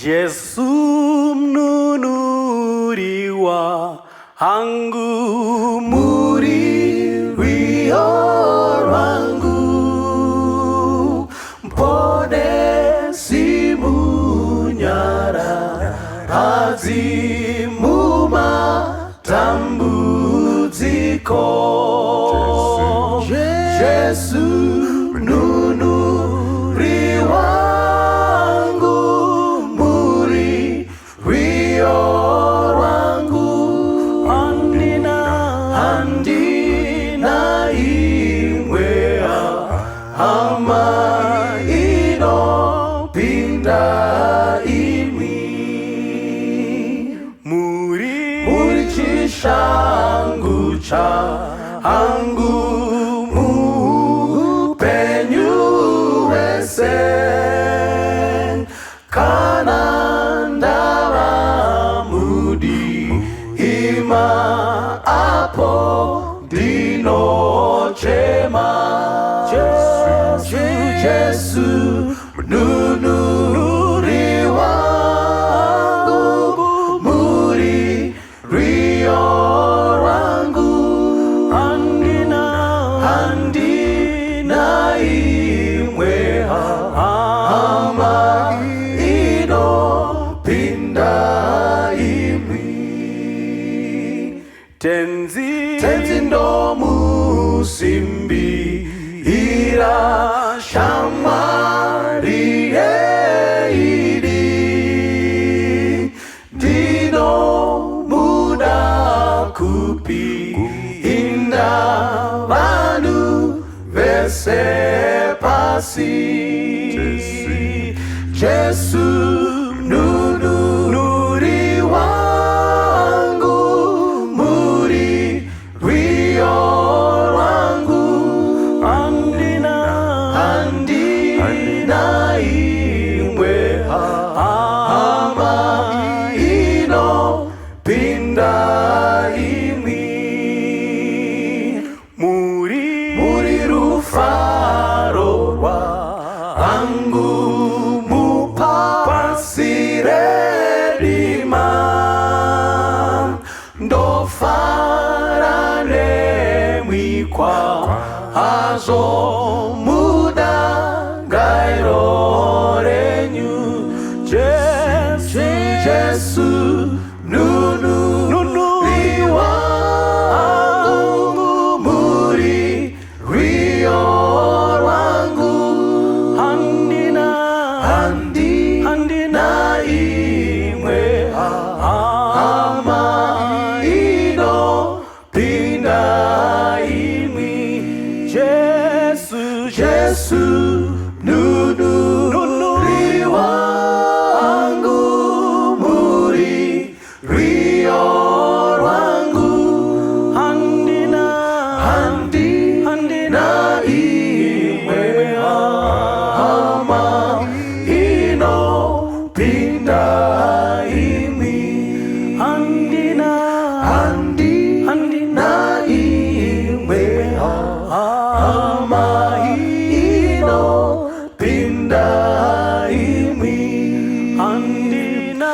Yesu mnunuriwa hangu muri wangu mpone simunyara azimu matambudziko Yesu mnunuri wangu muri wangu andina imwea ama inopinda imi muri chishangu changu mupenyu wesen kananda mudi ima apo dino chema Yesu mnunuri wangu muri wangu andina imweha ama inopinda imi tenzi ndo musimbi ira shamari idi dino muda kupi inda vanu vese pasi Yesu mnunuri wangu muri wangu andina imweha ama inopinda imi muri rufaro rwangu mupasirerima ndofarane mwikwa azo muda gairo renyu Yesu nunuri wangu muri wangu andina imwe ama inopinda imi Yesu nunuri wangu muri wangu andina imwe ama inopinda imi andina imwe ama inopinda imi andina